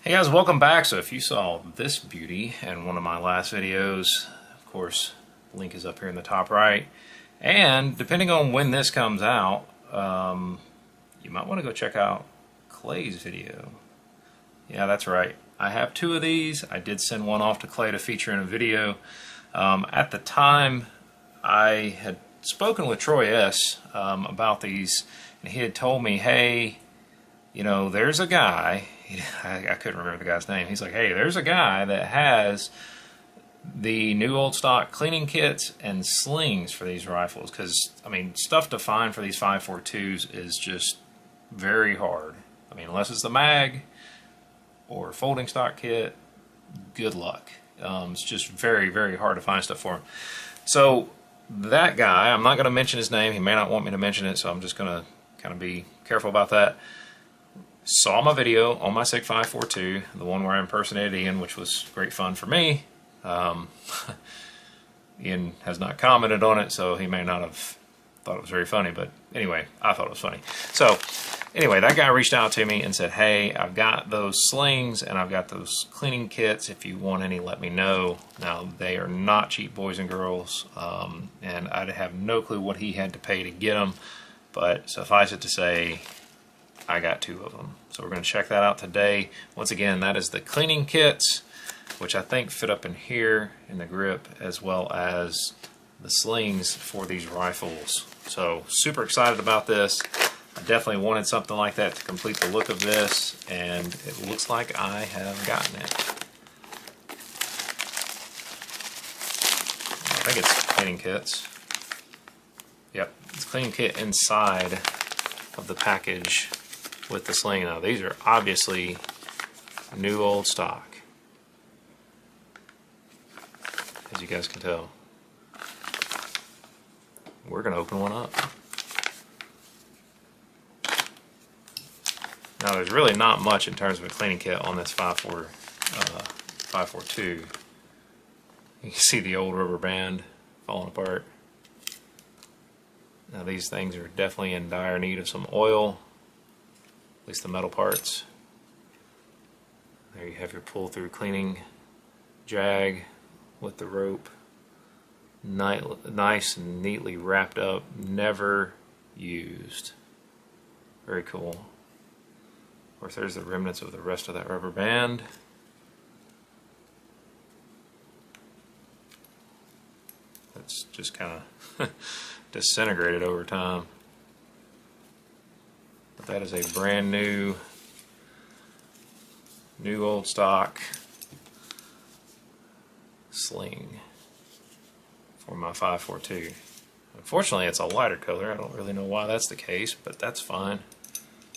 Hey guys, welcome back. So if you saw this beauty in one of my last videos, of course, link is up here in the top right. And depending on when this comes out, you might want to go check out Clay's video. Yeah, that's right. I have two of these. I did send one off to Clay to feature in a video. At the time, I had spoken with Troy S. About these, and he had told me, hey, you know, there's a guy, I couldn't remember the guy's name. He's like, hey, there's a guy that has the new old stock cleaning kits and slings for these rifles. Because, I mean, stuff to find for these 5.42s is just very hard. I mean, unless it's the mag or folding stock kit, good luck. It's just very, very hard to find stuff for him. So that guy, I'm not going to mention his name. He may not want me to mention it, so I'm just going to kind of be careful about that. Saw my video on my SIG 5.42, the one where I impersonated Ian, which was great fun for me. Ian has not commented on it, so he may not have thought it was very funny, but anyway, I thought it was funny. So anyway, that guy reached out to me and said, hey, I've got those slings and I've got those cleaning kits. If you want any, let me know. Now, they are not cheap, boys and girls, and I have no clue what he had to pay to get them, but suffice it to say, I got two of them. So we're going to check that out today. Once again, that is the cleaning kits, which I think fit up in here in the grip, as well as the slings for these rifles. So super excited about this. I definitely wanted something like that to complete the look of this, and it looks like I have gotten it. I think it's cleaning kits. Yep, it's cleaning kit inside of the package with the sling. Now these are obviously new old stock, as you guys can tell. We're going to open one up. Now there's really not much in terms of a cleaning kit on this 5.42. You can see the old rubber band falling apart. Now these things are definitely in dire need of some oil, at least the metal parts. There you have your pull-through cleaning jag with the rope. Nice and neatly wrapped up, never used. Very cool. Of course, there's the remnants of the rest of that rubber band. That's just kind of disintegrated over time. But that is a brand new old stock sling for my 5.42. Unfortunately, it's a lighter color. I don't really know why that's the case, but that's fine.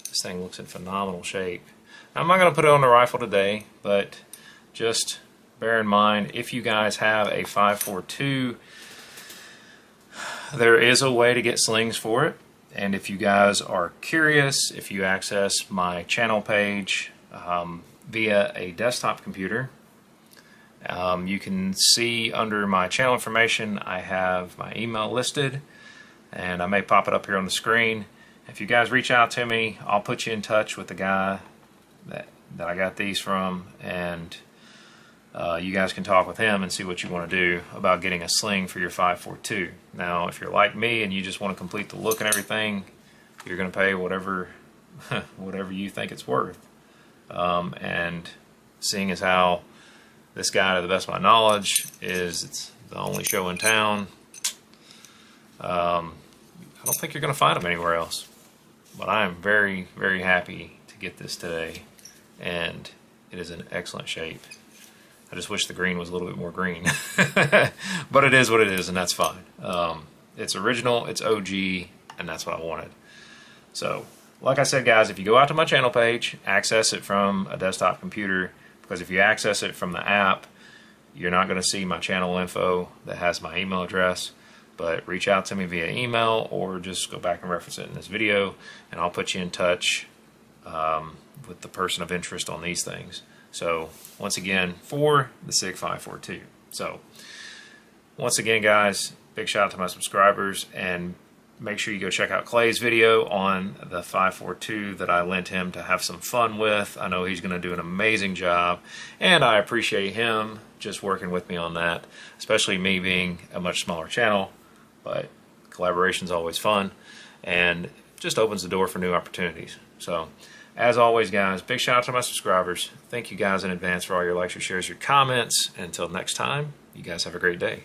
This thing looks in phenomenal shape. Now, I'm not going to put it on the rifle today, but just bear in mind, if you guys have a 5.42, there is a way to get slings for it. And if you guys are curious, if you access my channel page via a desktop computer, you can see under my channel information I have my email listed, and I may pop it up here on the screen. If you guys reach out to me, I'll put you in touch with the guy that I got these from, and you guys can talk with him and see what you want to do about getting a sling for your 5.42. Now, if you're like me and you just want to complete the look and everything, you're going to pay whatever whatever you think it's worth. And seeing as how this guy, to the best of my knowledge, it's the only show in town, I don't think you're going to find them anywhere else. But I am very, very happy to get this today, and it is in excellent shape. I just wish the green was a little bit more green. But it is what it is, and that's fine. It's original, it's OG, and that's what I wanted. So, like I said, guys, if you go out to my channel page, access it from a desktop computer, because if you access it from the app, you're not going to see my channel info that has my email address. But reach out to me via email, or just go back and reference it in this video, and I'll put you in touch with the person of interest on these things. So once again, for the SIG 5.42. So once again, guys, big shout out to my subscribers, and Make sure you go check out Clay's video on the 542 that I lent him to have some fun with. I know he's going to do an amazing job, and I appreciate him just working with me on that, especially me being a much smaller channel. But collaboration is always fun, and just opens the door for new opportunities. So, as always, guys, big shout out to my subscribers. Thank you guys in advance for all your likes, your shares, your comments. And until next time, you guys have a great day.